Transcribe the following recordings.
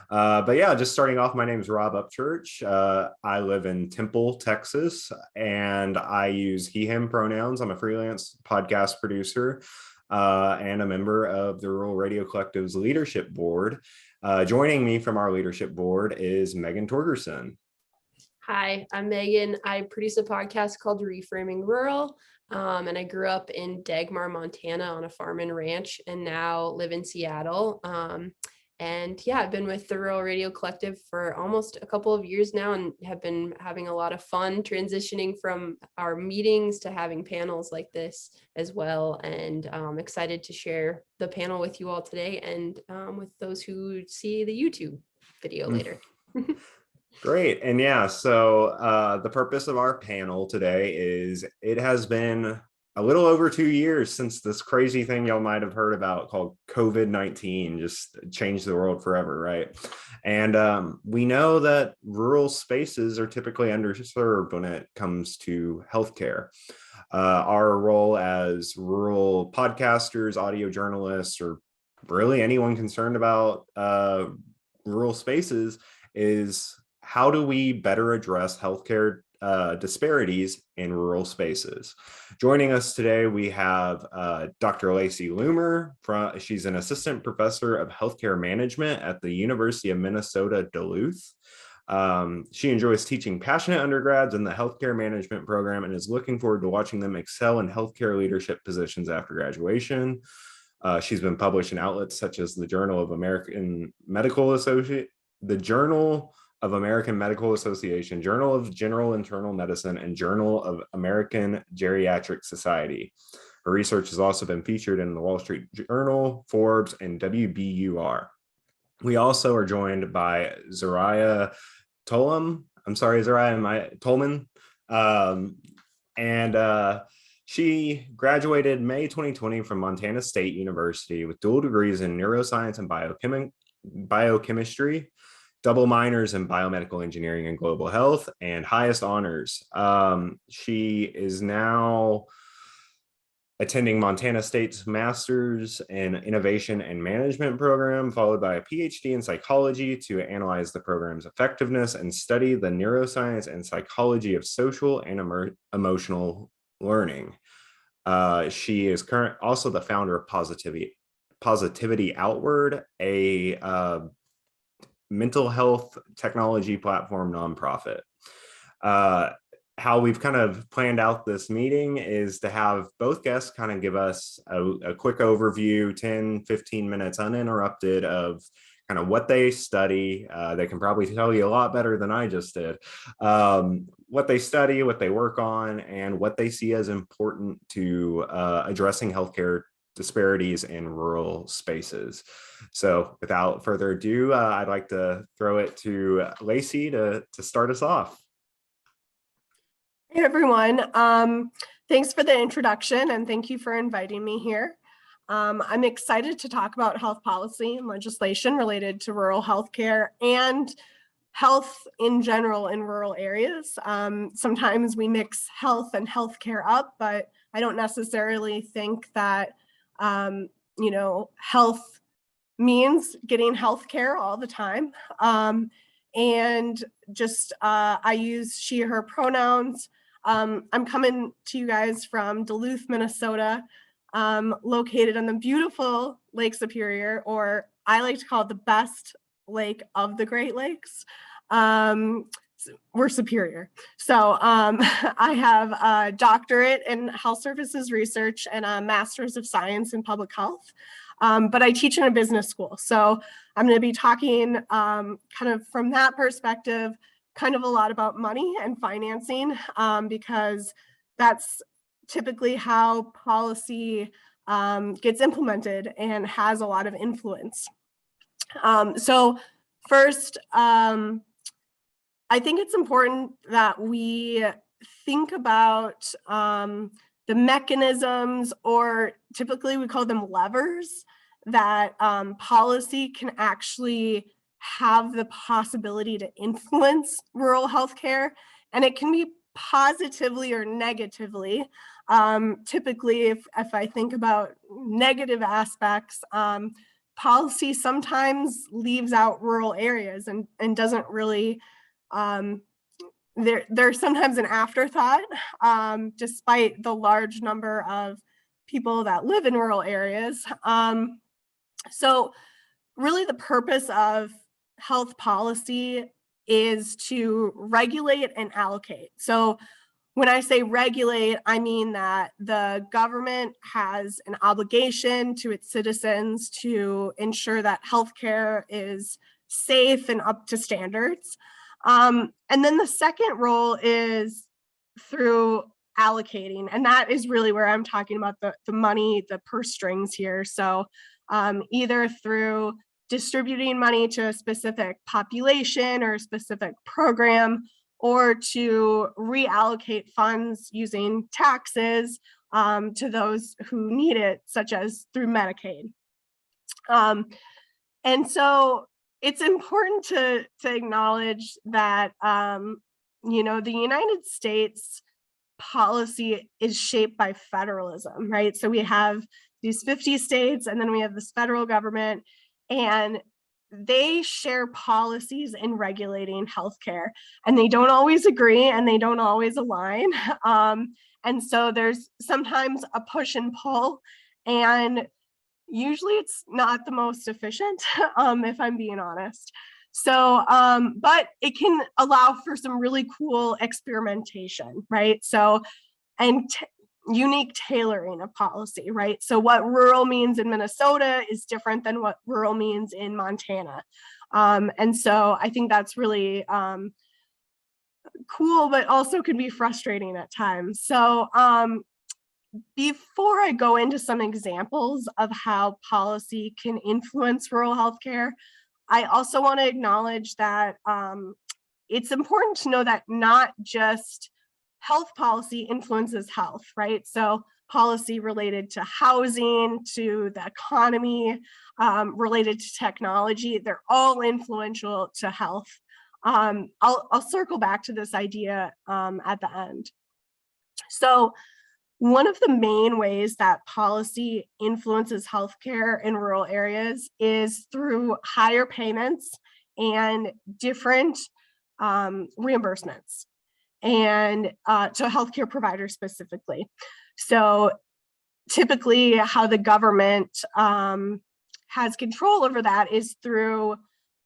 But yeah, just starting off, my name is Rob Upchurch. I live in Temple, Texas, and I use he, him pronouns. I'm a freelance podcast producer and a member of the Rural Radio Collective's leadership board. Joining me from our leadership board is Megan Torgerson. Hi, I'm Megan. I produce a podcast called Reframing Rural, and I grew up in Dagmar, Montana on a farm and ranch, and now live in Seattle. And yeah, I've been with the Rural Radio Collective for almost a couple of years now and have been having a lot of fun transitioning from our meetings to having panels like this as well. And I'm excited to share the panel with you all today and with those who see the YouTube video later. Great. And yeah, so the purpose of our panel today is it has been a little over 2 years since this crazy thing y'all might have heard about called COVID-19 just changed the world forever, right? And we know that rural spaces are typically underserved when it comes to healthcare. Our role as rural podcasters, audio journalists, or really anyone concerned about rural spaces is how do we better address healthcare disparities in rural spaces? Joining us today, we have Dr. Lacey Loomer. She's an assistant professor of healthcare management at the University of Minnesota, Duluth. She enjoys teaching passionate undergrads in the healthcare management program and is looking forward to watching them excel in healthcare leadership positions after graduation. She's been published in outlets such as the Journal of American Medical Association, the Journal of American Medical Association, Journal of General Internal Medicine, and Journal of American Geriatric Society. Her research has also been featured in the Wall Street Journal, Forbes, and WBUR. We also are joined by Zariah Tolman. Tolman. She graduated May 2020 from Montana State University with dual degrees in neuroscience and biochemistry, double minors in biomedical engineering and global health, and highest honors. She is now attending Montana State's Master's in Innovation and Management program, followed by a PhD in psychology to analyze the program's effectiveness and study the neuroscience and psychology of social and emotional learning. She is also the founder of Positivity Outward, a mental health technology platform nonprofit. How we've kind of planned out this meeting is to have both guests kind of give us a quick overview, 10, 15 minutes uninterrupted of kind of what they study. They can probably tell you a lot better than I just did. What they study, what they work on, and what they see as important to addressing healthcare disparities in rural spaces. So without further ado, I'd like to throw it to Lacey to start us off. Hey everyone, thanks for the introduction and thank you for inviting me here. I'm excited to talk about health policy and legislation related to rural healthcare and health in general in rural areas. Sometimes we mix health and healthcare up, but I don't necessarily think that health means getting healthcare all the time. And just I use she, her pronouns. I'm coming to you guys from Duluth, Minnesota, located on the beautiful Lake Superior, or I like to call it the best lake of the Great Lakes. We're Superior. So I have a doctorate in health services research and a master's of science in public health. But I teach in a business school. So I'm going to be talking kind of from that perspective, kind of a lot about money and financing, because that's typically how policy gets implemented and has a lot of influence. So first, I think it's important that we think about the mechanisms, or typically we call them levers, that policy can actually have the possibility to influence rural healthcare, and it can be positively or negatively. Typically, if I think about negative aspects, policy sometimes leaves out rural areas and doesn't really, they're sometimes an afterthought, despite the large number of people that live in rural areas. So really the purpose of health policy is to regulate and allocate. So when I say regulate, I mean that the government has an obligation to its citizens to ensure that healthcare is safe and up to standards. And then the second role is through allocating, and that is really where I'm talking about the money, the purse strings here. So either through distributing money to a specific population or a specific program, or to reallocate funds using taxes to those who need it, such as through Medicaid. And so it's important to acknowledge that, you know, the United States policy is shaped by federalism, right? So we have these 50 states, and then we have this federal government, and they share policies in regulating healthcare, and they don't always agree and they don't always align. And so there's sometimes a push and pull, and usually it's not the most efficient, if I'm being honest. So, but it can allow for some really cool experimentation, right? So, and unique tailoring of policy, right? So what rural means in Minnesota is different than what rural means in Montana. And so I think that's really cool, but also can be frustrating at times. So before I go into some examples of how policy can influence rural healthcare, I also want to acknowledge that it's important to know that not just health policy influences health, right? So policy related to housing, to the economy, related to technology, they're all influential to health. I'll circle back to this idea at the end. So one of the main ways that policy influences healthcare in rural areas is through higher payments and different reimbursements, and to healthcare providers specifically. So typically how the government has control over that is through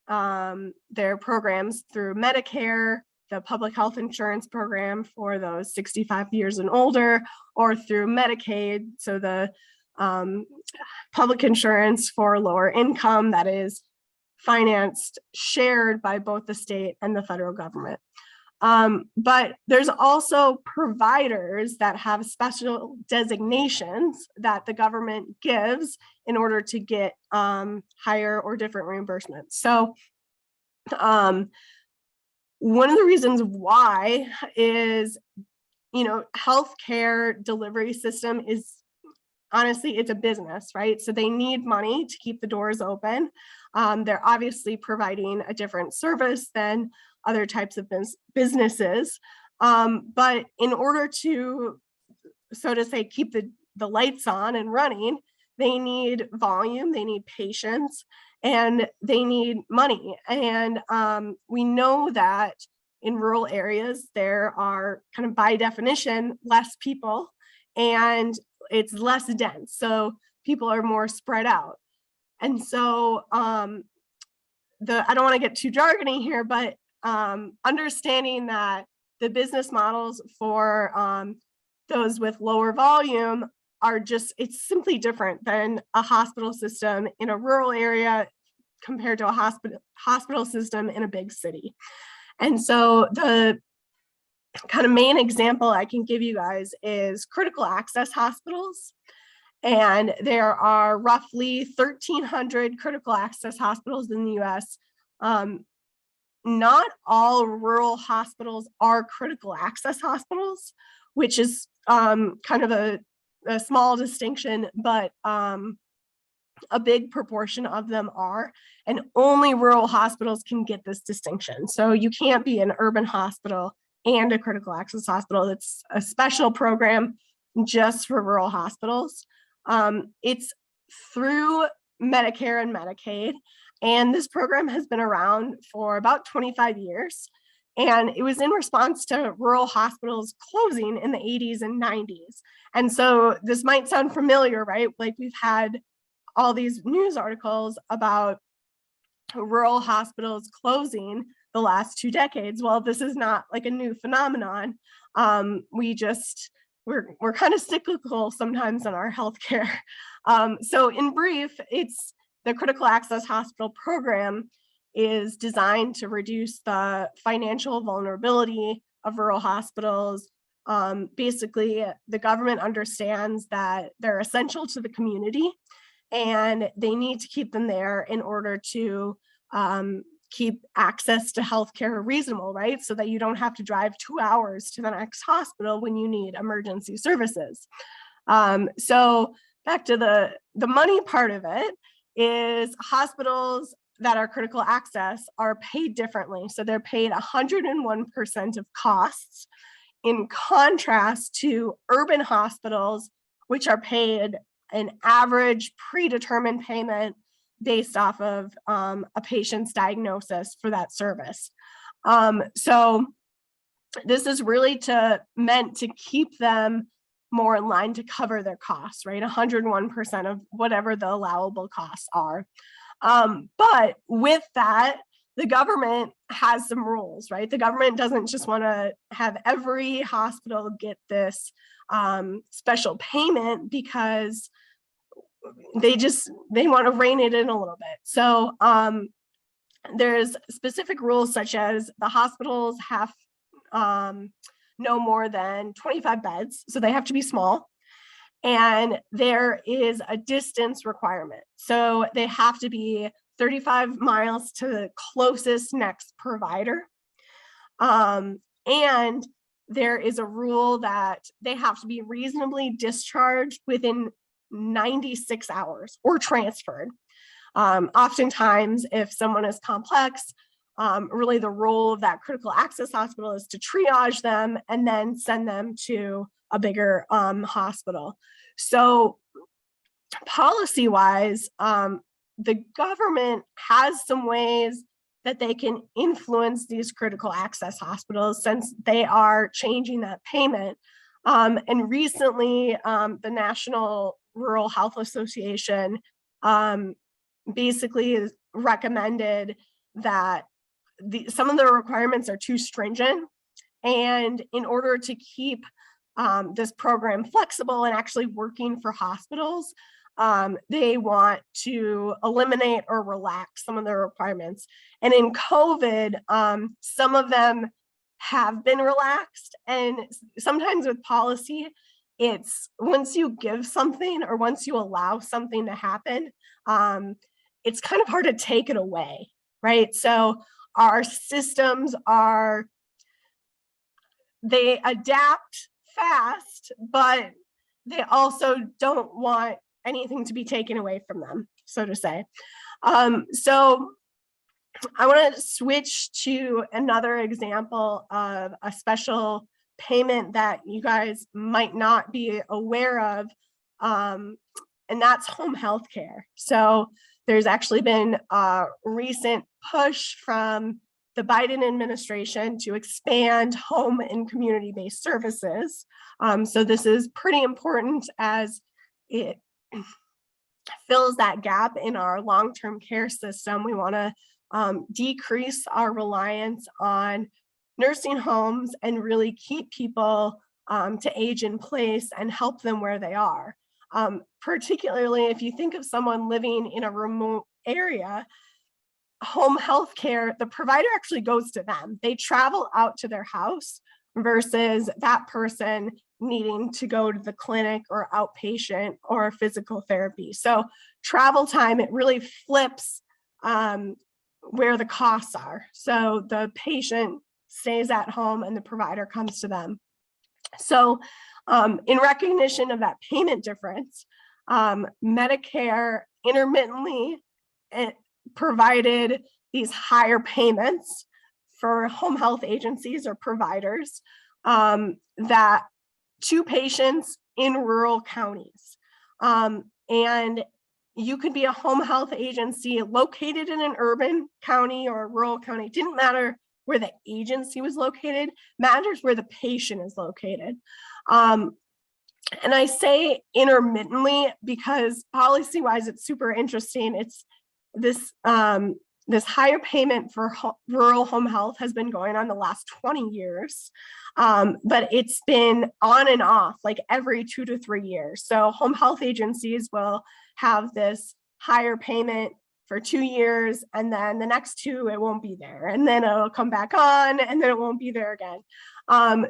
their programs, through Medicare, the public health insurance program for those 65 years and older, or through Medicaid, so the public insurance for lower income that is financed, shared by both the state and the federal government. But there's also providers that have special designations that the government gives in order to get higher or different reimbursements. So one of the reasons why is, you know, healthcare delivery system is, honestly, it's a business, right? So they need money to keep the doors open. They're obviously providing a different service than other types of businesses. But in order to, so to say, keep the lights on and running, they need volume, they need patients, and they need money. And we know that in rural areas, there are kind of by definition, less people, and it's less dense. So people are more spread out. And so I don't want to get too jargony here, but understanding that the business models for those with lower volume are just, it's simply different than a hospital system in a rural area compared to a hospital system in a big city. And so the kind of main example I can give you guys is critical access hospitals. And there are roughly 1,300 critical access hospitals in the US. Not all rural hospitals are critical access hospitals, which is kind of a small distinction, but a big proportion of them are, and only rural hospitals can get this distinction. So you can't be an urban hospital and a critical access hospital. It's a special program just for rural hospitals. It's through Medicare and Medicaid. And this program has been around for about 25 years. And it was in response to rural hospitals closing in the 80s and 90s. And so this might sound familiar, right? Like we've had all these news articles about rural hospitals closing the last 2 decades. Well, this is not like a new phenomenon. We're kind of cyclical sometimes in our healthcare. So in brief, it's the Critical Access Hospital Program is designed to reduce the financial vulnerability of rural hospitals. Basically, the government understands that they're essential to the community and they need to keep them there in order to keep access to healthcare reasonable, right? So that you don't have to drive 2 hours to the next hospital when you need emergency services. So back to the money part of it is hospitals that are critical access are paid differently. So they're paid 101% of costs, in contrast to urban hospitals, which are paid an average predetermined payment based off of a patient's diagnosis for that service. So this is really meant to keep them more in line to cover their costs, right? 101% of whatever the allowable costs are. But with that, the government has some rules, right? The government doesn't just want to have every hospital get this special payment because they want to rein it in a little bit. So there's specific rules such as the hospitals have no more than 25 beds, so they have to be small. And there is a distance requirement. So they have to be 35 miles to the closest next provider. And there is a rule that they have to be reasonably discharged within 96 hours or transferred. Oftentimes, if someone is complex, really the role of that critical access hospital is to triage them and then send them to a bigger hospital. So policy-wise, the government has some ways that they can influence these critical access hospitals since they are changing that payment. And recently, the National Rural Health Association basically has recommended that some of the requirements are too stringent. And in order to keep this program flexible and actually working for hospitals, they want to eliminate or relax some of the requirements. And in COVID, some of them have been relaxed. And sometimes with policy, it's once you give something or once you allow something to happen, it's kind of hard to take it away, right? So our systems they adapt fast, but they also don't want anything to be taken away from them, so to say. So I want to switch to another example of a special payment that you guys might not be aware of, and that's home health care. So there's actually been a recent push from the Biden administration to expand home and community-based services. So this is pretty important as it fills that gap in our long-term care system. We want to decrease our reliance on nursing homes and really keep people to age in place and help them where they are. Particularly if you think of someone living in a remote area, home health care, the provider actually goes to them. They travel out to their house versus that person needing to go to the clinic or outpatient or physical therapy. So travel time, it really flips where the costs are. So the patient stays at home and the provider comes to them. So in recognition of that payment difference, Medicare intermittently provided these higher payments for home health agencies or providers that to patients in rural counties. And you could be a home health agency located in an urban county or a rural county. It didn't matter where the agency was located, matters where the patient is located. And I say intermittently because policy-wise, it's super interesting. It's this this higher payment for rural home health has been going on the last 20 years, but it's been on and off like every 2 to 3 years. So home health agencies will have this higher payment for 2 years, and then the next 2, it won't be there. And then it'll come back on, and then it won't be there again.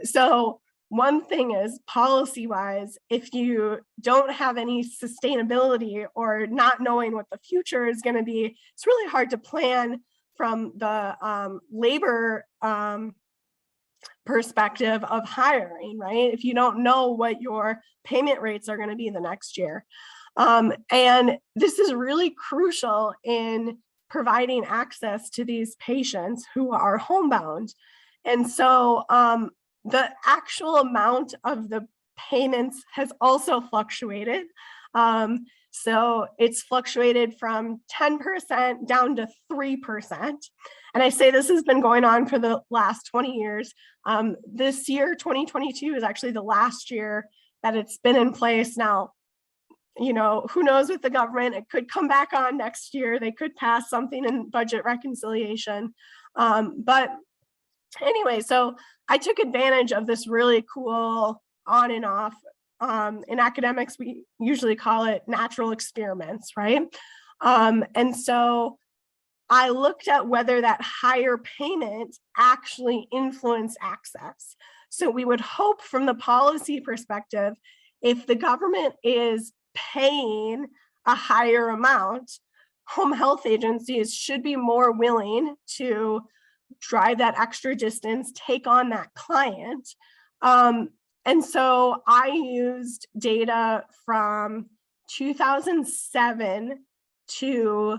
So one thing is policy-wise, if you don't have any sustainability or not knowing what the future is going to be, it's really hard to plan from the labor perspective of hiring, right? If you don't know what your payment rates are going to be the next year. And this is really crucial in providing access to these patients who are homebound. And so the actual amount of the payments has also fluctuated. So it's fluctuated from 10% down to 3%. And I say this has been going on for the last 20 years. This year, 2022, is actually the last year that it's been in place. Now, you know, who knows with the government, it could come back on next year. They could pass something in budget reconciliation. But anyway, so I took advantage of this really cool on and off. In academics, we usually call it natural experiments, right? And so I looked at whether that higher payment actually influenced access. So we would hope from the policy perspective, if the government is paying a higher amount, home health agencies should be more willing to drive that extra distance, take on that client. And so I used data from 2007 to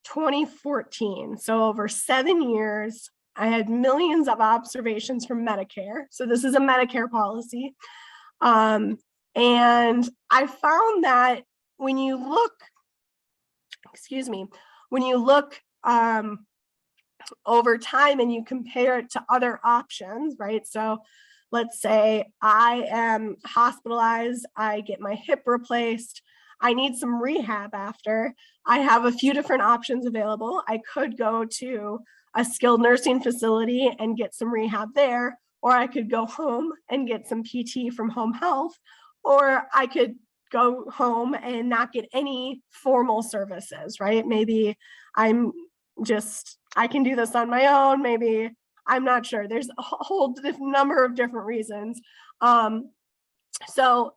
2014. So over 7 years, I had millions of observations from Medicare. So this is a Medicare policy. And I found that when you look, when you look over time and you compare it to other options, right? So let's say I am hospitalized, I get my hip replaced, I need some rehab after. I have a few different options available. I could go to a skilled nursing facility and get some rehab there, or I could go home and get some PT from home health, or I could go home and not get any formal services, right? Maybe I can do this on my own. Maybe I'm not sure. There's a whole number of different reasons. So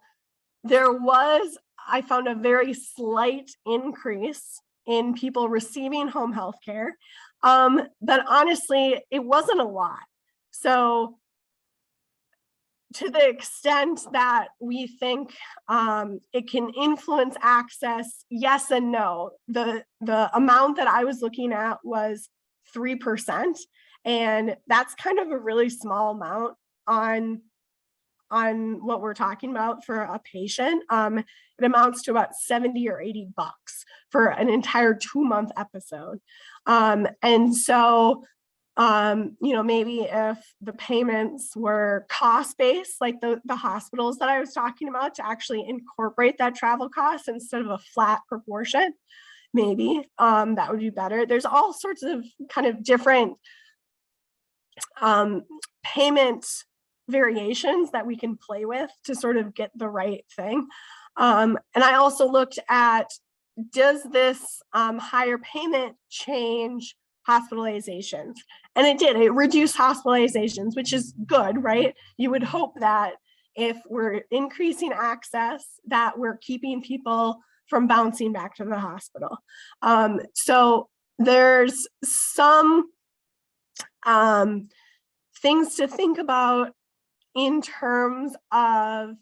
I found a very slight increase in people receiving home health care. But honestly, it wasn't a lot. So to the extent that we think it can influence access, yes and no. The amount that I was looking at was 3%, and that's kind of a really small amount on what we're talking about for a patient. It amounts to about 70 or 80 bucks for an entire 2-month episode. And so maybe if the payments were cost-based, like the hospitals that I was talking about, to actually incorporate that travel cost instead of a flat proportion, maybe that would be better. There's all sorts of kind of different payment variations that we can play with to sort of get the right thing. And I also looked at, does this higher payment change hospitalizations? And it did. It reduced hospitalizations, which is good, right? You would hope that if we're increasing access, that we're keeping people from bouncing back to the hospital. So there's some things to think about in terms of,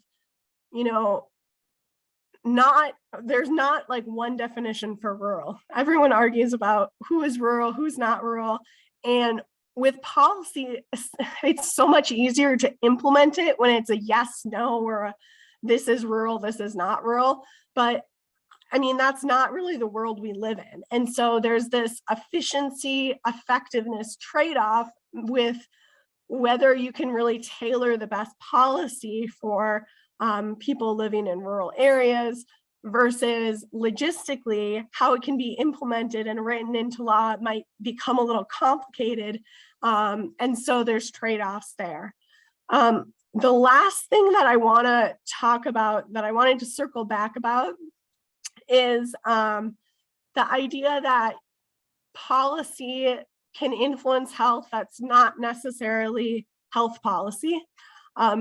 there's not like one definition for rural. Everyone argues about who is rural, who's not rural. And with policy, it's so much easier to implement it when it's a yes, no, or a, this is rural, this is not rural. But I mean, that's not really the world we live in. And so there's this efficiency, effectiveness trade-off with whether you can really tailor the best policy for people living in rural areas versus logistically how it can be implemented and written into law might become a little complicated. And so there's trade-offs there. The last thing that I want to talk about, that I wanted to circle back about, is the idea that policy can influence health that's not necessarily health policy.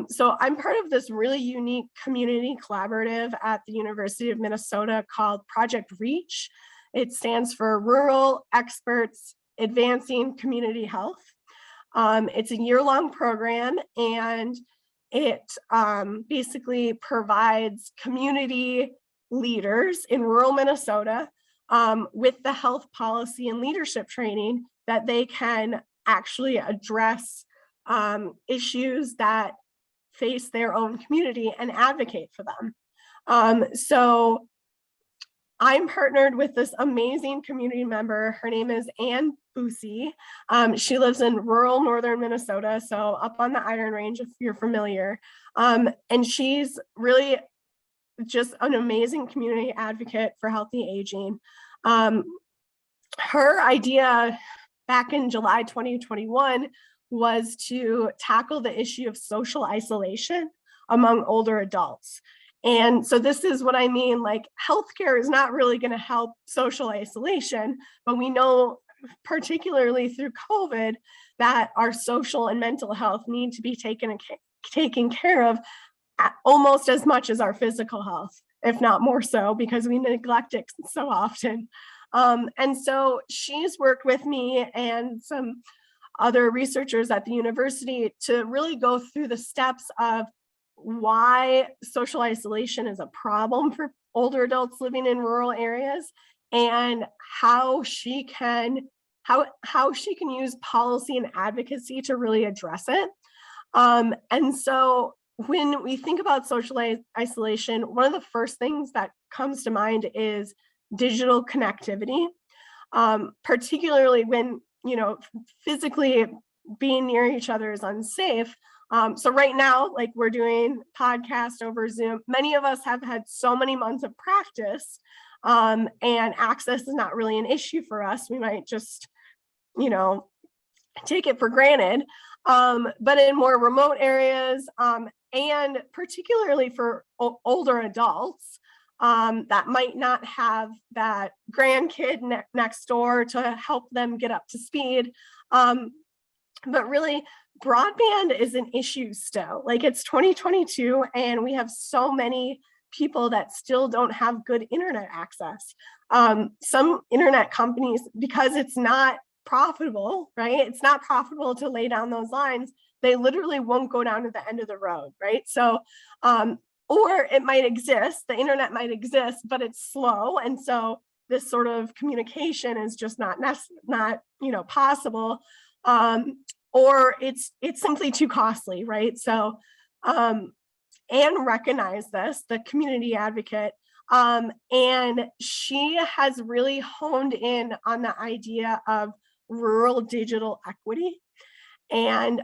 So I'm part of this really unique community collaborative at the University of Minnesota called Project REACH. It stands for Rural Experts Advancing Community Health. It's a year-long program, and it basically provides community leaders in rural Minnesota with the health policy and leadership training that they can actually address issues that face their own community and advocate for them. So I'm partnered with this amazing community member. Her name is Ann Boosie. She lives in rural northern Minnesota, so up on the Iron Range, if you're familiar. And she's really just an amazing community advocate for healthy aging. Her idea back in July 2021 was to tackle the issue of social isolation among older adults. And so this is what I mean, like healthcare is not really going to help social isolation, but we know particularly through COVID that our social and mental health need to be taken care of almost as much as our physical health, if not more so, because we neglect it so often. And so she's worked with me and some other researchers at the university to really go through the steps of why social isolation is a problem for older adults living in rural areas, and how she can use policy and advocacy to really address it. And so when we think about social isolation, one of the first things that comes to mind is digital connectivity, particularly when, physically being near each other is unsafe. So right now, like we're doing podcast over Zoom, many of us have had so many months of practice, and access is not really an issue for us. We might just, take it for granted. But in more remote areas, and particularly for older adults that might not have that grandkid next door to help them get up to speed. But really, broadband is an issue still. Like it's 2022 and we have so many people that still don't have good internet access. Some internet companies, because it's not profitable, right? It's not profitable to lay down those lines. They literally won't go down to the end of the road, right? So, or it might exist, the internet might exist, but it's slow. And so this sort of communication is just not possible. Or it's simply too costly, right? So Anne recognized this, the community advocate, and she has really honed in on the idea of rural digital equity. And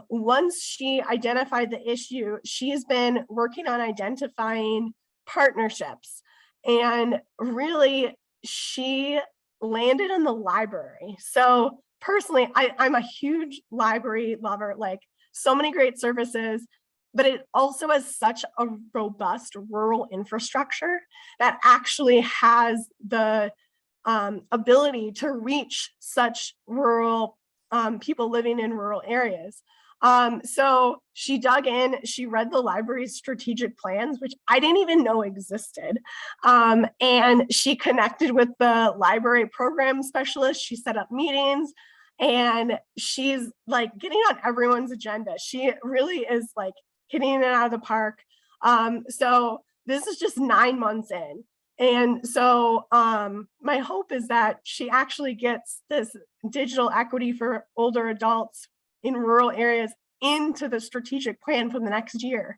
once she identified the issue, she has been working on identifying partnerships. And really, she landed in the library. So personally, I'm a huge library lover, like so many great services, but it also has such a robust rural infrastructure that actually has the ability to reach such rural people living in rural areas. So she dug in, she read the library's strategic plans, which I didn't even know existed. And she connected with the library program specialist. She set up meetings, and she's like getting on everyone's agenda. She really is like hitting it out of the park. So this is just 9 months in. And so my hope is that she actually gets this digital equity for older adults in rural areas into the strategic plan for the next year.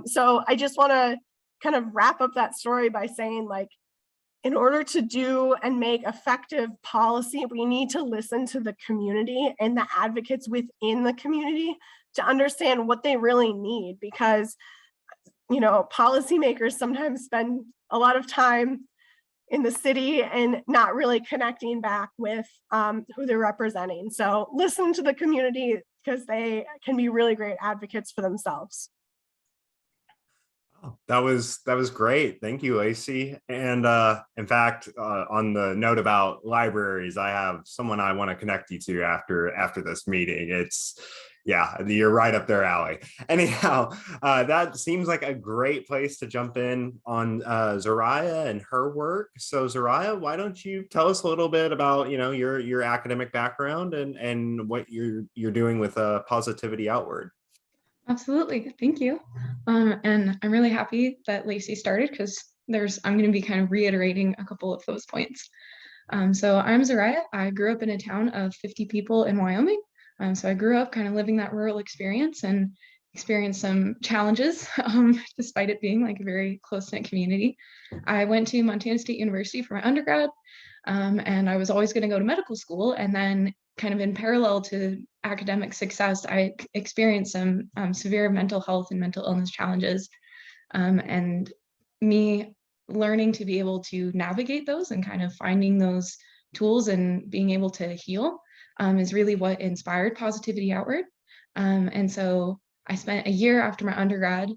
So I just want to kind of wrap up that story by saying, like, in order to do and make effective policy, we need to listen to the community and the advocates within the community to understand what they really need, because, you know, policymakers sometimes spend a lot of time in the city and not really connecting back with who they're representing. So listen to the community, because they can be really great advocates for themselves. Oh, that was great. Thank you, Lacey. And in fact, on the note about libraries, I have someone I want to connect you to after this meeting. It's, yeah, you're right up their alley. Anyhow, that seems like a great place to jump in on Zariah and her work. So Zariah, why don't you tell us a little bit about, you know, your academic background and what you're doing with Positivity Outward? Absolutely. Thank you. And I'm really happy that Lacey started, because I'm going to be kind of reiterating a couple of those points. So I'm Zariah. I grew up in a town of 50 people in Wyoming. So I grew up kind of living that rural experience and experienced some challenges, despite it being like a very close-knit community. I went to Montana State University for my undergrad, and I was always going to go to medical school. And then kind of in parallel to academic success, I experienced some severe mental health and mental illness challenges, and me learning to be able to navigate those and kind of finding those tools and being able to heal is really what inspired Positivity Outward. And so I spent a year after my undergrad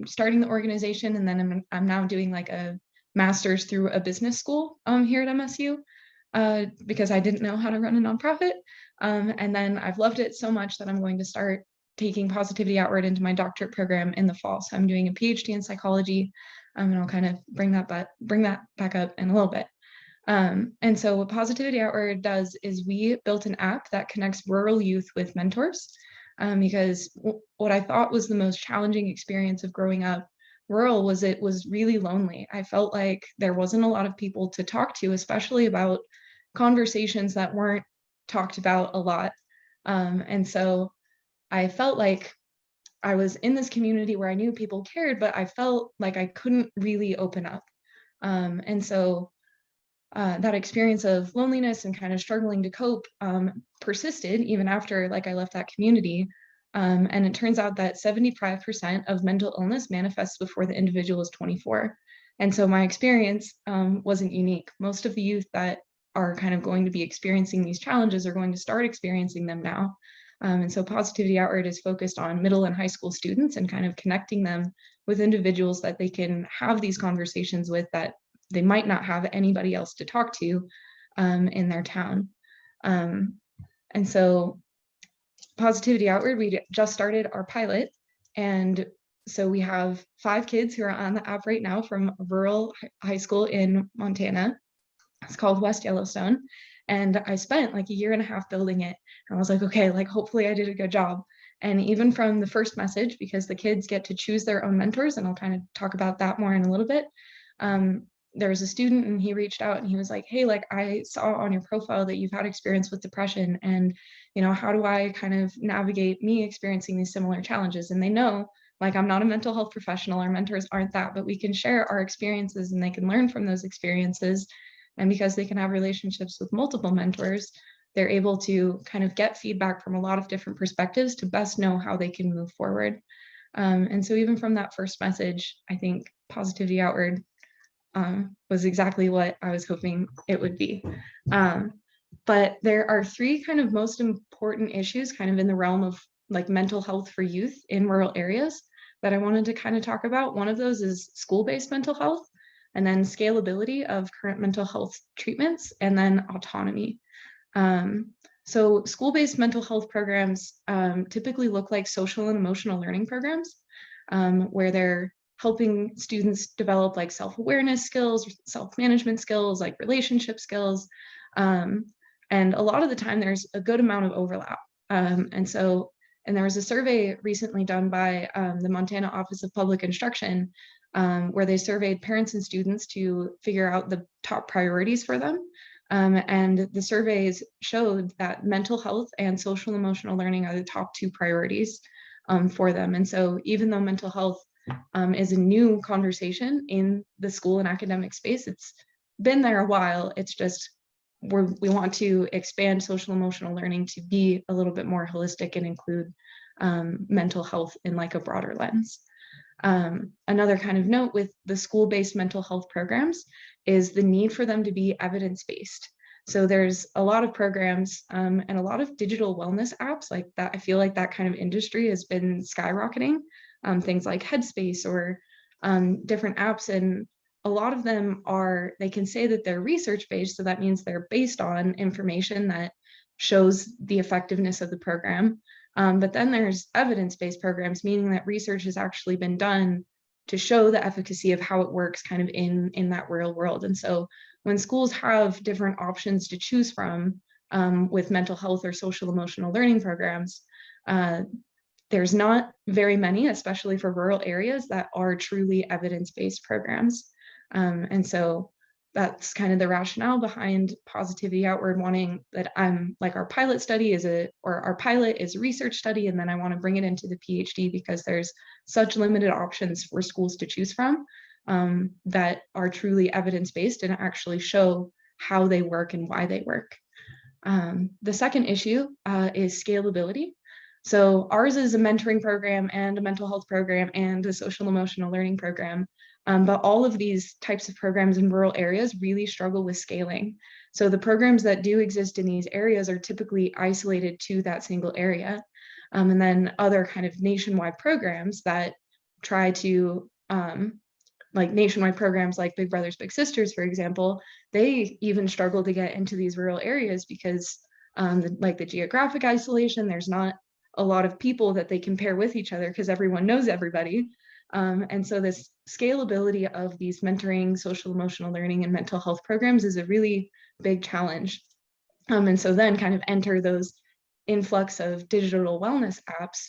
starting the organization, and then I'm now doing like a master's through a business school here at MSU, because I didn't know how to run a nonprofit. And then I've loved it so much that I'm going to start taking Positivity Outward into my doctorate program in the fall. So I'm doing a PhD in psychology, and I'll kind of bring that back up in a little bit. And so what Positivity Outward does is we built an app that connects rural youth with mentors, because what I thought was the most challenging experience of growing up rural was it was really lonely. I felt like there wasn't a lot of people to talk to, especially about conversations that weren't talked about a lot. And so I felt like I was in this community where I knew people cared, but I felt like I couldn't really open up. And so that experience of loneliness and kind of struggling to cope persisted even after like I left that community. And it turns out that 75% of mental illness manifests before the individual is 24. And so my experience wasn't unique. Most of the youth that are kind of going to be experiencing these challenges are going to start experiencing them now. And so Positivity Outward is focused on middle and high school students and kind of connecting them with individuals that they can have these conversations with that they might not have anybody else to talk to in their town. And so Positivity Outward, we just started our pilot. And so we have 5 kids who are on the app right now from a rural high school in Montana. It's called West Yellowstone. And I spent like a year and a half building it. And I was like, okay, like hopefully I did a good job. And even from the first message, because the kids get to choose their own mentors, and I'll kind of talk about that more in a little bit. There was a student and he reached out and he was like, hey, like I saw on your profile that you've had experience with depression, and you know, how do I kind of navigate me experiencing these similar challenges? And they know, like, I'm not a mental health professional, our mentors aren't that, but we can share our experiences and they can learn from those experiences. And because they can have relationships with multiple mentors, they're able to kind of get feedback from a lot of different perspectives to best know how they can move forward. And so even from that first message, I think Positivity Outward was exactly what I was hoping it would be. But there are 3 kind of most important issues kind of in the realm of like mental health for youth in rural areas that I wanted to kind of talk about. One of those is school-based mental health, and then scalability of current mental health treatments, and then autonomy. So school-based mental health programs typically look like social and emotional learning programs, where they're helping students develop like self-awareness skills, self-management skills, like relationship skills. And a lot of the time there's a good amount of overlap. And there was a survey recently done by the Montana Office of Public Instruction, where they surveyed parents and students to figure out the top priorities for them. And the surveys showed that mental health and social emotional learning are the top 2 priorities for them. And so even though mental health is a new conversation in the school and academic space, it's been there a while. It's just we want to expand social emotional learning to be a little bit more holistic and include mental health in like a broader lens. Another kind of note with the school-based mental health programs is the need for them to be evidence-based. So there's a lot of programs and a lot of digital wellness apps like that. I feel like that kind of industry has been skyrocketing. Things like Headspace or different apps, and a lot of them they can say that they're research-based, so that means they're based on information that shows the effectiveness of the program. But then there's evidence-based programs, meaning that research has actually been done to show the efficacy of how it works kind of in that real world. And so when schools have different options to choose from with mental health or social emotional learning programs, there's not very many, especially for rural areas, that are truly evidence-based programs. And so that's kind of the rationale behind Positivity Outward wanting that like our pilot study our pilot is a research study, and then I want to bring it into the PhD because there's such limited options for schools to choose from that are truly evidence-based and actually show how they work and why they work. The second issue is scalability. So ours is a mentoring program and a mental health program and a social emotional learning program. But all of these types of programs in rural areas really struggle with scaling. So the programs that do exist in these areas are typically isolated to that single area. And then other kind of nationwide programs that try to, like nationwide programs like Big Brothers Big Sisters, for example, they even struggle to get into these rural areas because like the geographic isolation, there's not a lot of people that they compare with each other because everyone knows everybody. And so this scalability of these mentoring, social emotional learning, and mental health programs is a really big challenge. And so then kind of enter those influx of digital wellness apps,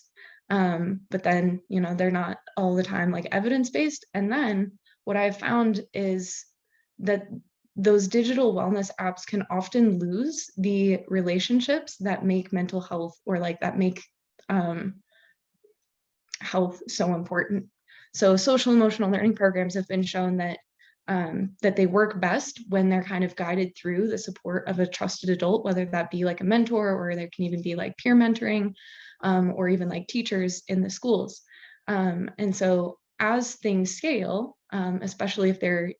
but then, they're not all the time like evidence-based. And then what I've found is that those digital wellness apps can often lose the relationships that make mental health or like that make health so important. So social emotional learning programs have been shown that that they work best when they're kind of guided through the support of a trusted adult, whether that be like a mentor, or there can even be like peer mentoring, or even like teachers in the schools. And so as things scale, especially if they're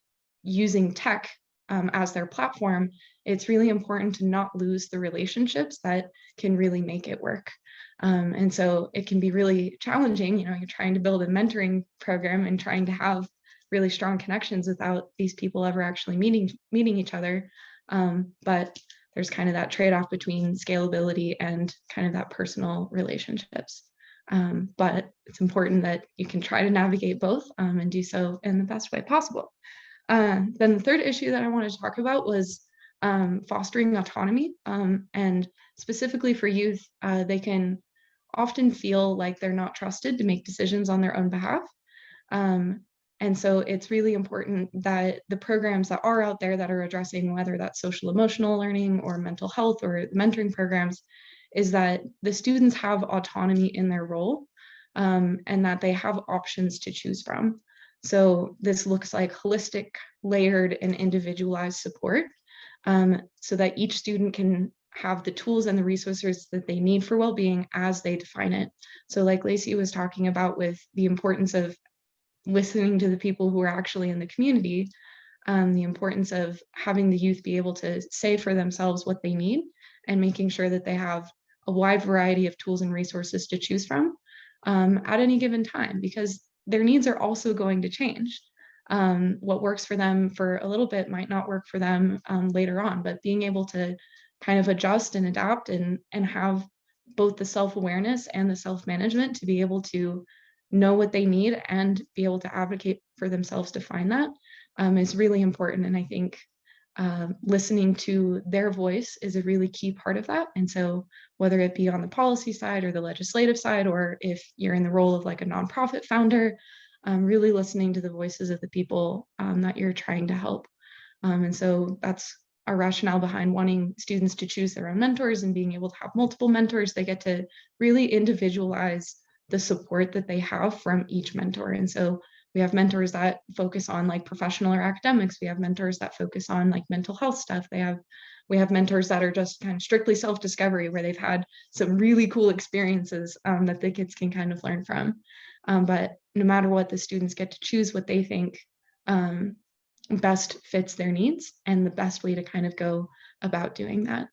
using tech as their platform, it's really important to not lose the relationships that can really make it work. And so it can be really challenging, you're trying to build a mentoring program and trying to have really strong connections without these people ever actually meeting each other. But there's kind of that trade-off between scalability and kind of that personal relationships. But it's important that you can try to navigate both and do so in the best way possible. Then the third issue that I wanted to talk about was fostering autonomy. And specifically for youth, they can often feel like they're not trusted to make decisions on their own behalf. And so it's really important that the programs that are out there that are addressing whether that's social emotional learning or mental health or mentoring programs is that the students have autonomy in their role, and that they have options to choose from. So this looks like holistic, layered, and individualized support, so that each student can have the tools and the resources that they need for well-being as they define it. So like Lacey was talking about with the importance of listening to the people who are actually in the community, the importance of having the youth be able to say for themselves what they need and making sure that they have a wide variety of tools and resources to choose from at any given time, because their needs are also going to change. What works for them for a little bit might not work for them later on, but being able to kind of adjust and adapt and have both the self-awareness and the self-management to be able to know what they need and be able to advocate for themselves to find that is really important. And I think listening to their voice is a really key part of that. And so whether it be on the policy side or the legislative side, or if you're in the role of like a nonprofit founder, really listening to the voices of the people that you're trying to help. And so that's our rationale behind wanting students to choose their own mentors and being able to have multiple mentors. They get to really individualize the support that they have from each mentor. And so we have mentors that focus on like professional or academics. We have mentors that focus on like mental health stuff. We have mentors that are just kind of strictly self-discovery, where they've had some really cool experiences that the kids can kind of learn from. But no matter what, the students get to choose what they think best fits their needs and the best way to kind of go about doing that.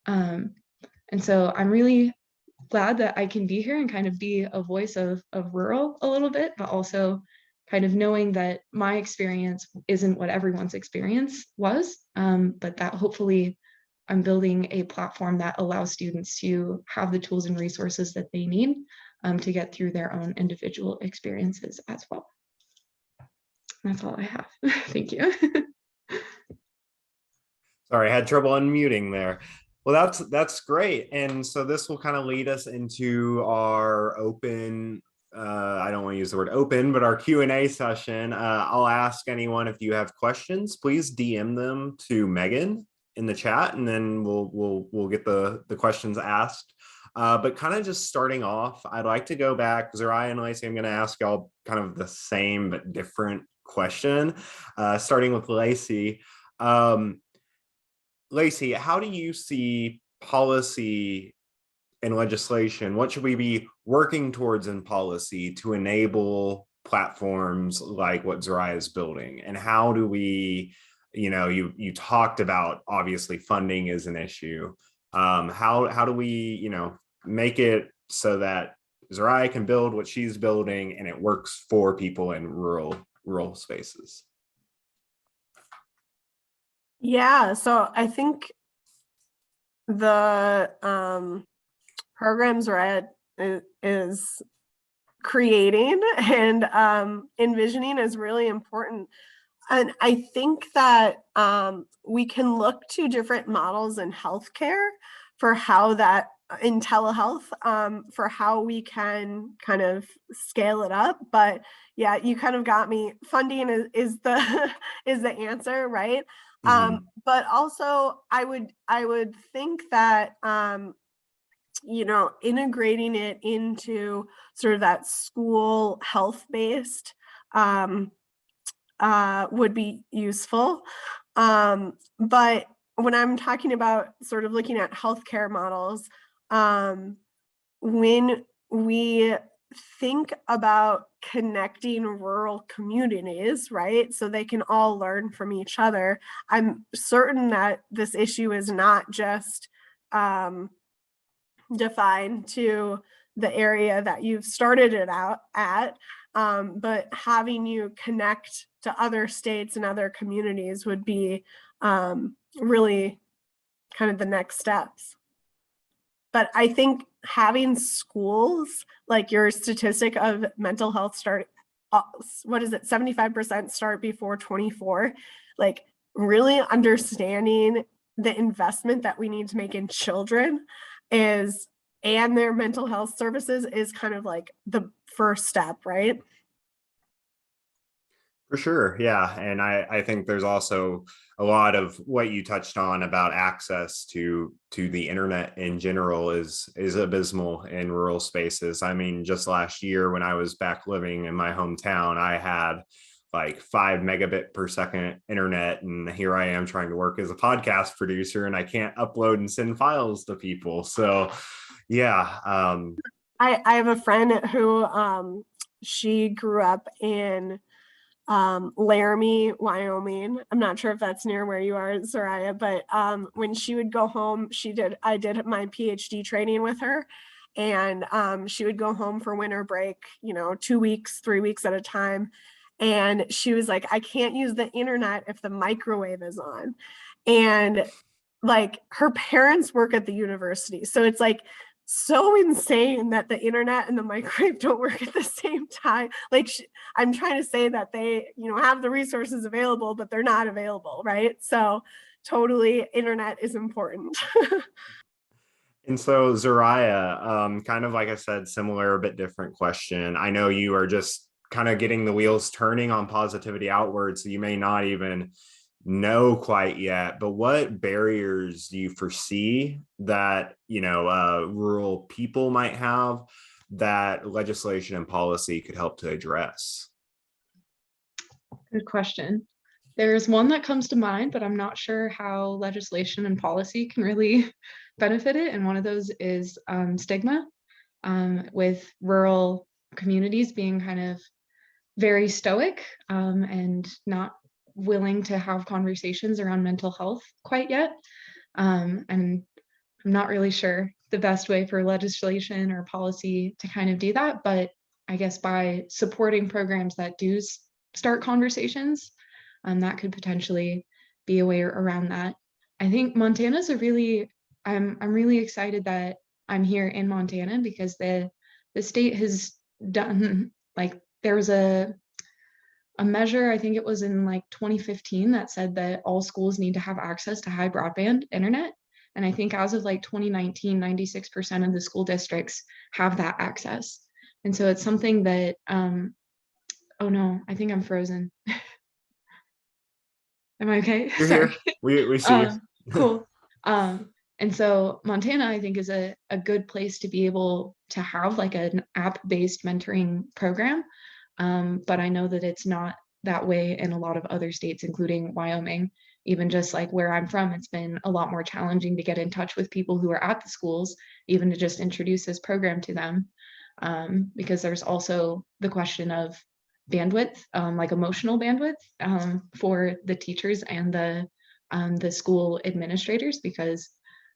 And so I'm really glad that I can be here and kind of be a voice of rural a little bit, but also kind of knowing that my experience isn't what everyone's experience was, but that hopefully I'm building a platform that allows students to have the tools and resources that they need to get through their own individual experiences as well. That's all I have. Thank you. Sorry, I had trouble unmuting there. Well, that's great. And so this will kind of lead us into our open, I don't want to use the word open, but our Q&A session. I'll ask anyone, if you have questions, please DM them to Megan in the chat, and then we'll get the questions asked. But kind of just starting off, I'd like to go back, Zariah and Lacey, I'm going to ask y'all kind of the same but different question, starting with Lacey. Lacey, how do you see policy and legislation? What should we be working towards in policy to enable platforms like what Zariah is building? And how do we, you talked about, obviously funding is an issue. How do we, make it so that Zariah can build what she's building and it works for people in rural spaces? Yeah, so I think the programs Zariah is creating and envisioning is really important. And I think that we can look to different models in healthcare for how that, in telehealth, for how we can kind of scale it up. But yeah, you kind of got me. Funding is the is the answer, right? But also I would think that integrating it into sort of that school health-based would be useful. But when I'm talking about sort of looking at healthcare models, when we think about connecting rural communities, right, so they can all learn from each other, I'm certain that this issue is not just defined to the area that you've started it out at, but having you connect to other states and other communities would be really kind of the next steps. But I think having schools, like your statistic of mental health start, 75% start before 24, like really understanding the investment that we need to make in children and their mental health services is kind of like the first step, right? For sure. Yeah. And I think there's also a lot of what you touched on about access to the internet in general is abysmal in rural spaces. I mean, just last year when I was back living in my hometown, I had like 5 megabit per second internet. And here I am trying to work as a podcast producer and I can't upload and send files to people. So yeah. I have a friend who she grew up in Laramie, Wyoming. I'm not sure if that's near where you are, Zariah, but when she would go home, I did my PhD training with her, and she would go home for winter break, 2 weeks, 3 weeks at a time. And she was like, I can't use the internet if the microwave is on. And like her parents work at the university. So it's like so insane that the internet and the microwave don't work at the same time. Like I'm trying to say that they, have the resources available, but they're not available, right? So totally internet is important. And so Zariah, kind of like I said, similar but different question. I know you are just kind of getting the wheels turning on Positivity Outward, so you may not even know quite yet, but what barriers do you foresee that rural people might have that legislation and policy could help to address? Good question. There's one that comes to mind, but I'm not sure how legislation and policy can really benefit it. And one of those is stigma, with rural communities being kind of very stoic and not willing to have conversations around mental health quite yet. And I'm not really sure the best way for legislation or policy to kind of do that, but I guess by supporting programs that do start conversations, that could potentially be a way around that. I think Montana's I'm really excited that I'm here in Montana because the state has done, like, there was a measure, I think it was in like 2015, that said that all schools need to have access to high broadband internet. And I think as of like 2019, 96% of the school districts have that access. And so it's something that, oh no, I think I'm frozen. Am I okay? You're Sorry. here. We see you. Cool. And so Montana, I think, is a good place to be able to have like an app-based mentoring program. But I know that it's not that way in a lot of other states, including Wyoming. Even just like where I'm from, it's been a lot more challenging to get in touch with people who are at the schools, even to just introduce this program to them. Because there's also the question of bandwidth, like emotional bandwidth, for the teachers and the school administrators, because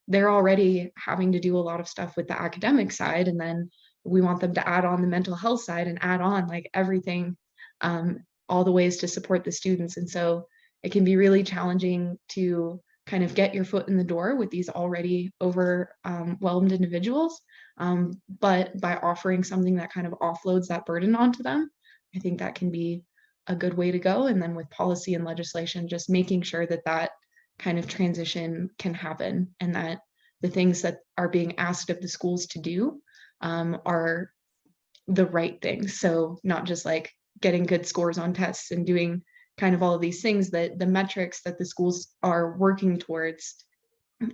they're already having to do a lot of stuff with the academic side, and then we want them to add on the mental health side and add on like everything, all the ways to support the students. And so it can be really challenging to kind of get your foot in the door with these already overwhelmed individuals. But by offering something that kind of offloads that burden onto them, I think that can be a good way to go. And then with policy and legislation, just making sure that that kind of transition can happen, and that the things that are being asked of the schools to do are the right things. So not just like getting good scores on tests and doing kind of all of these things, that the metrics that the schools are working towards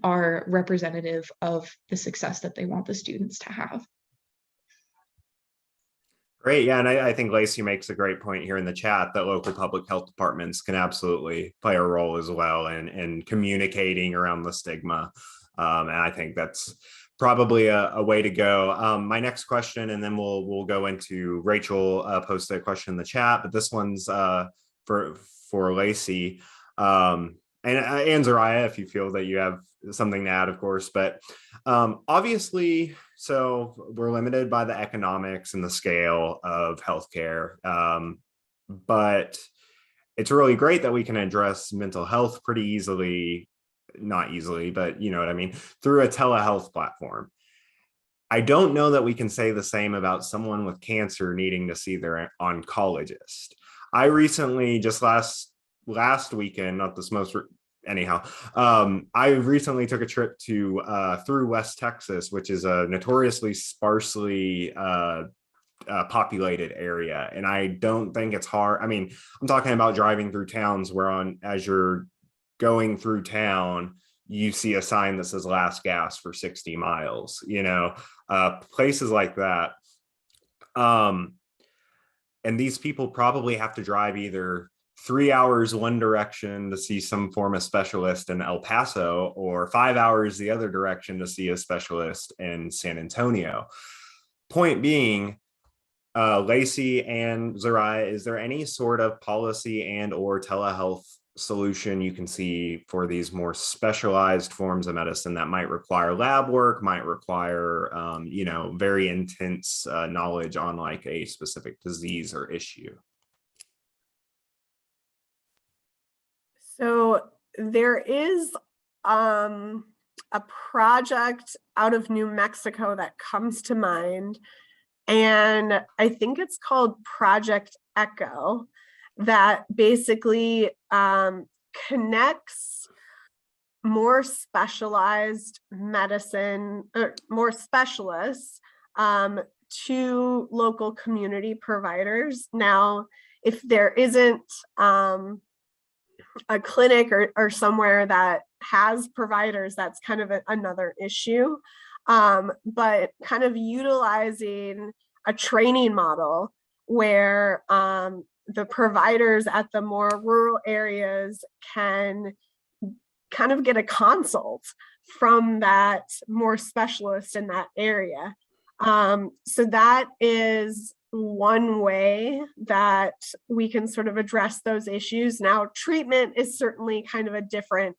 are representative of the success that they want the students to have. Great. Yeah. And I think Lacey makes a great point here in the chat that local public health departments can absolutely play a role as well in communicating around the stigma. And I think that's probably a way to go. My next question, and then we'll go into Rachel posted a question in the chat, but this one's for Lacey. And Zariah, if you feel that you have something to add, of course, but obviously, so we're limited by the economics and the scale of healthcare, but it's really great that we can address mental health pretty easily, not easily, but you know what I mean, through a telehealth platform. I don't know that we can say the same about someone with cancer needing to see their oncologist. I recently, just last weekend, not this most anyhow, I recently took a trip to through West Texas, which is a notoriously sparsely populated area, and I don't think it's hard. I mean, I'm talking about driving through towns where as you're going through town, you see a sign that says last gas for 60 miles, you know, places like that. And these people probably have to drive either 3 hours one direction to see some form of specialist in El Paso, or 5 hours the other direction to see a specialist in San Antonio. Point being, Lacey and Zariah, is there any sort of policy and or telehealth solution you can see for these more specialized forms of medicine that might require lab work, might require, you know, very intense knowledge on like a specific disease or issue? So there is a project out of New Mexico that comes to mind, and I think it's called Project Echo, that basically connects more specialized medicine, or more specialists to local community providers. Now, if there isn't a clinic or somewhere that has providers, that's kind of another issue. But kind of utilizing a training model where the providers at the more rural areas can kind of get a consult from that more specialist in that area. So that is one way that we can sort of address those issues. Now, treatment is certainly kind of a different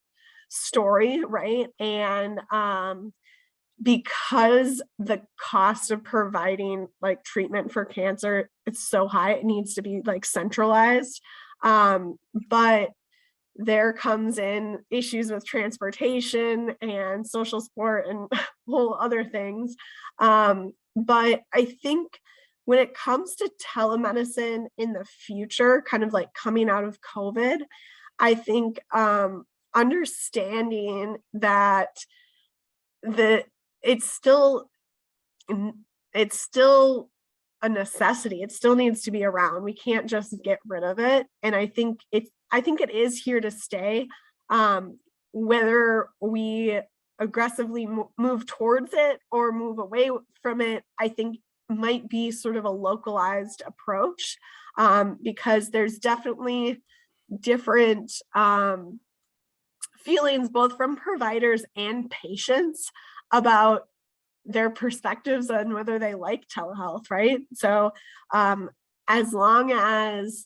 story, right? And because the cost of providing like treatment for cancer, it's so high, it needs to be like centralized. But there comes in issues with transportation and social support and whole other things. But I think when it comes to telemedicine in the future, kind of like coming out of COVID, I think understanding that it's still a necessity. It still needs to be around. We can't just get rid of it. And I think it is here to stay. Whether we aggressively move towards it or move away from it, I think might be sort of a localized approach, because there's definitely different feelings both from providers and patients about their perspectives on whether they like telehealth, right? So as long as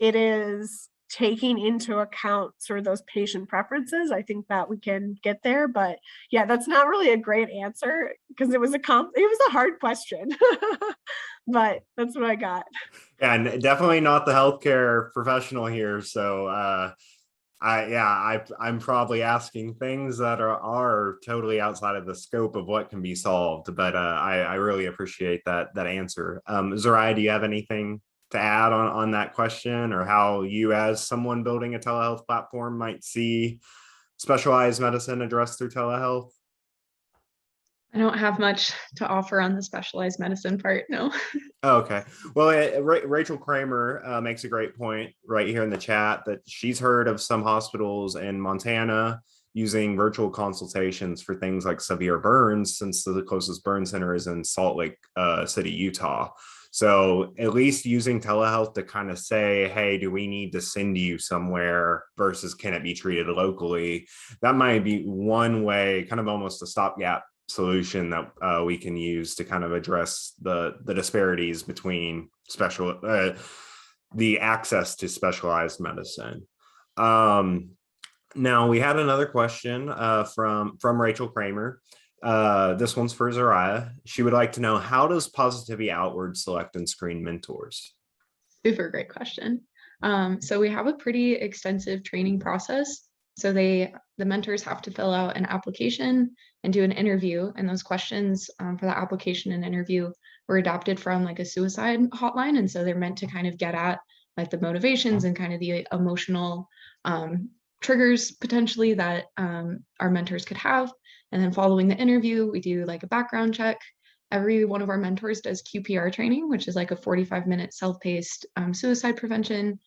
it is taking into account sort of those patient preferences, I think that we can get there. But yeah, that's not really a great answer because it was a hard question, but that's what I got. Yeah, and definitely not the healthcare professional here. So I'm probably asking things that are totally outside of the scope of what can be solved. But I really appreciate that answer. Zariah, do you have anything to add on that question, or how you as someone building a telehealth platform might see specialized medicine addressed through telehealth? I don't have much to offer on the specialized medicine part, no. Okay. Well, Rachel Kramer makes a great point right here in the chat that she's heard of some hospitals in Montana using virtual consultations for things like severe burns, since the closest burn center is in Salt Lake City, Utah. So at least using telehealth to kind of say, hey, do we need to send you somewhere versus can it be treated locally? That might be one way, kind of almost a stopgap solution that we can use to kind of address the disparities between the access to specialized medicine. Now we had another question from Rachel Kramer. This one's for Zariah. She would like to know, how does Positivity Outward select and screen mentors? Super great question. So we have a pretty extensive training process. So the mentors have to fill out an application and do an interview. And those questions for the application and interview were adapted from like a suicide hotline. And so they're meant to kind of get at like the motivations and kind of the emotional triggers potentially that our mentors could have. And then following the interview, we do like a background check. Every one of our mentors does QPR training, which is like a 45-minute self-paced suicide prevention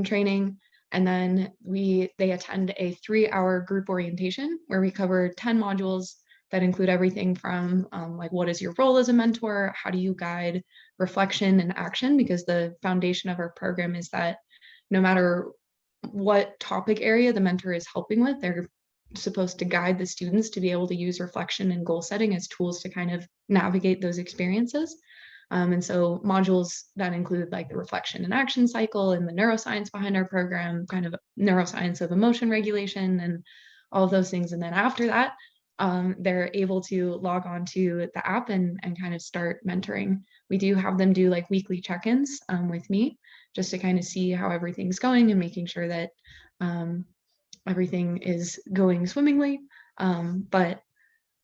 training. And then they attend a 3-hour group orientation where we cover 10 modules that include everything from like, what is your role as a mentor? How do you guide reflection and action? Because the foundation of our program is that no matter what topic area the mentor is helping with, they're supposed to guide the students to be able to use reflection and goal setting as tools to kind of navigate those experiences. And so modules that include like the reflection and action cycle and the neuroscience behind our program, kind of neuroscience of emotion regulation and all of those things. And then after that, they're able to log on to the app and kind of start mentoring. We do have them do like weekly check-ins with me just to kind of see how everything's going and making sure that everything is going swimmingly. But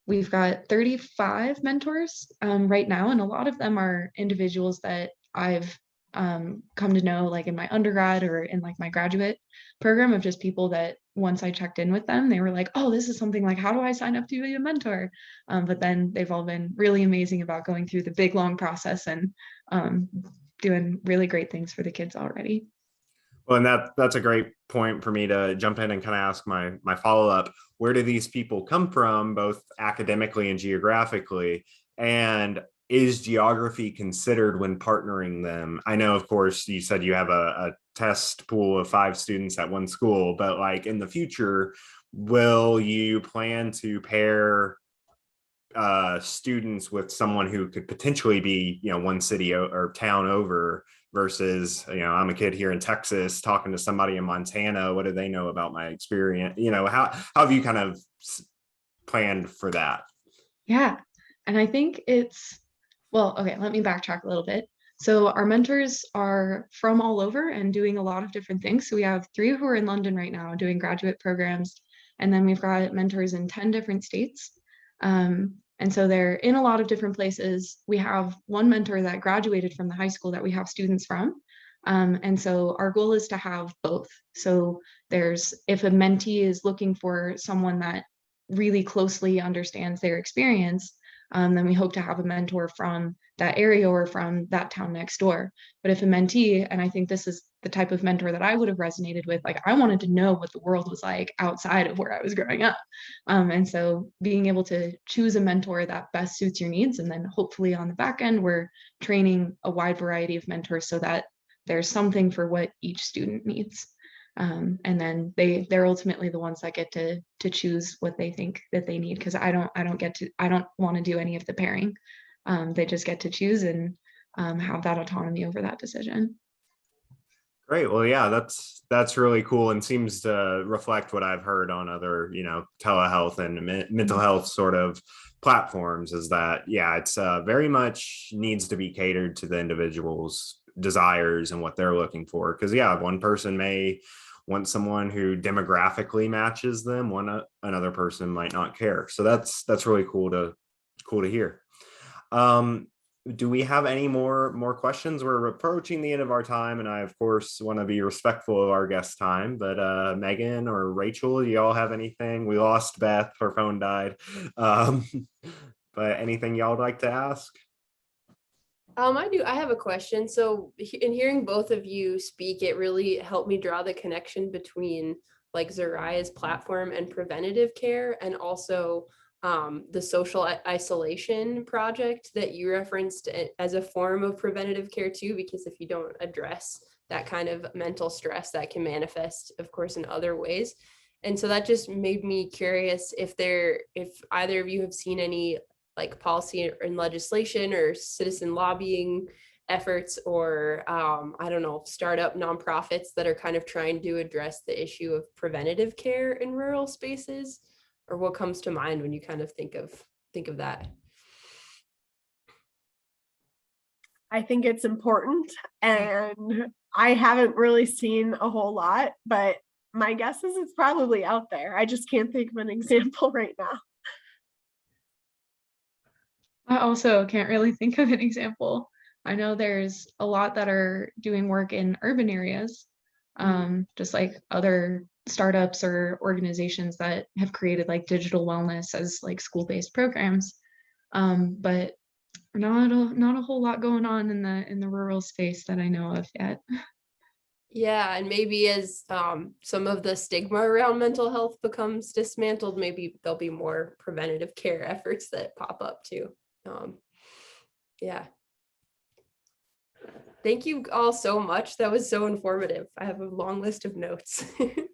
we've got 35 mentors right now, and a lot of them are individuals that I've come to know like in my undergrad or in like my graduate program, of just people that once I checked in with them, they were like, oh, this is something like, how do I sign up to be a mentor? But then they've all been really amazing about going through the big, long process and doing really great things for the kids already. Well, and that's a great point for me to jump in and kind of ask my follow-up. Where do these people come from, both academically and geographically? And is geography considered when partnering them? I know, of course, you said you have a test pool of 5 students at one school, but like in the future, will you plan to pair students with someone who could potentially be, one city or town over versus, I'm a kid here in Texas talking to somebody in Montana. What do they know about my experience? How have you kind of planned for that? Yeah. And I think well, okay, let me backtrack a little bit. So our mentors are from all over and doing a lot of different things. So we have 3 who are in London right now doing graduate programs. And then we've got mentors in 10 different states. And so they're in a lot of different places. We have one mentor that graduated from the high school that we have students from. And so our goal is to have both. So if a mentee is looking for someone that really closely understands their experience, then we hope to have a mentor from that area or from that town next door. But if a mentee, and I think this is the type of mentor that I would have resonated with, like I wanted to know what the world was like outside of where I was growing up. And so being able to choose a mentor that best suits your needs, and then hopefully on the back end, we're training a wide variety of mentors so that there's something for what each student needs. And then they're ultimately the ones that get to choose what they think that they need, because I don't want to do any of the pairing. They just get to choose and have that autonomy over that decision. Great. Well, yeah, that's really cool and seems to reflect what I've heard on other, telehealth and mental health sort of platforms, is that, yeah, it's very much needs to be catered to the individual's desires and what they're looking for. Because, yeah, one person may want someone who demographically matches them, another person might not care. So that's really cool to hear. Do we have any more questions? We're approaching the end of our time, and I of course want to be respectful of our guest time, but Megan or Rachel, do y'all have anything? We lost Beth, her phone died. But anything y'all would like to ask? I do. I have a question. So in hearing both of you speak, it really helped me draw the connection between like Zariah's platform and preventative care, and also the social isolation project that you referenced as a form of preventative care too, because if you don't address that kind of mental stress, that can manifest, of course, in other ways. And so that just made me curious if either of you have seen any like policy and legislation or citizen lobbying efforts, or I don't know, startup nonprofits that are kind of trying to address the issue of preventative care in rural spaces, or what comes to mind when you kind of think of that? I think it's important, and I haven't really seen a whole lot, but my guess is it's probably out there. I just can't think of an example right now. I also can't really think of an example. I know there's a lot that are doing work in urban areas, just like other startups or organizations that have created like digital wellness as like school-based programs. But not a whole lot going on in the rural space that I know of yet. Yeah, and maybe as some of the stigma around mental health becomes dismantled, maybe there'll be more preventative care efforts that pop up too. Yeah. Thank you all so much. That was so informative. I have a long list of notes.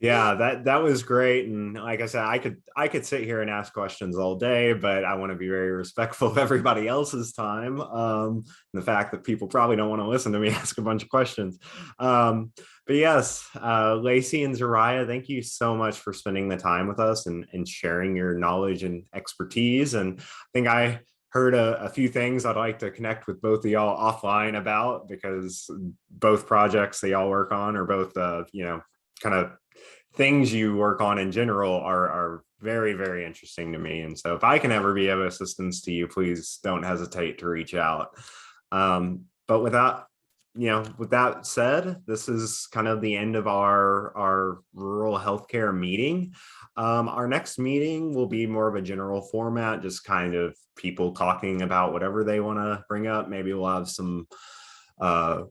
Yeah, that was great. And like I said, I could sit here and ask questions all day, but I want to be very respectful of everybody else's time. The fact that people probably don't want to listen to me ask a bunch of questions. But yes, Lacey and Zariah, thank you so much for spending the time with us and sharing your knowledge and expertise. And I think I heard a few things I'd like to connect with both of y'all offline about, because both projects that y'all work on, or both kind of things you work on in general, are very, very interesting to me. And so if I can ever be of assistance to you, please don't hesitate to reach out. But with that said, this is kind of the end of our rural healthcare meeting. Our next meeting will be more of a general format, just kind of people talking about whatever they want to bring up. Maybe we'll have some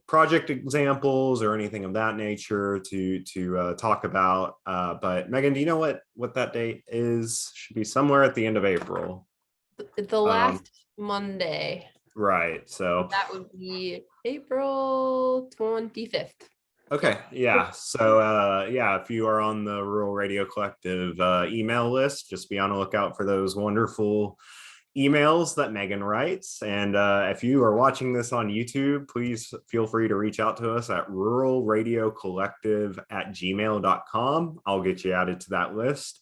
project examples or anything of that nature to talk about. But Megan, do you know what that date is? Should be somewhere at the end of April. The last Monday. Right. So That would be April 25th. okay, yeah. So yeah, if you are on the Rural Radio Collective email list, just be on the lookout for those wonderful emails that Megan writes. And if you are watching this on YouTube, please feel free to reach out to us at ruralradiocollective@gmail.com. I'll get you added to that list.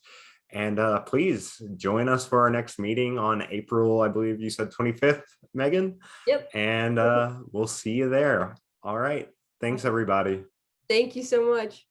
And please join us for our next meeting on April, I believe you said 25th, Megan. Yep. And we'll see you there. All right. Thanks, everybody. Thank you so much.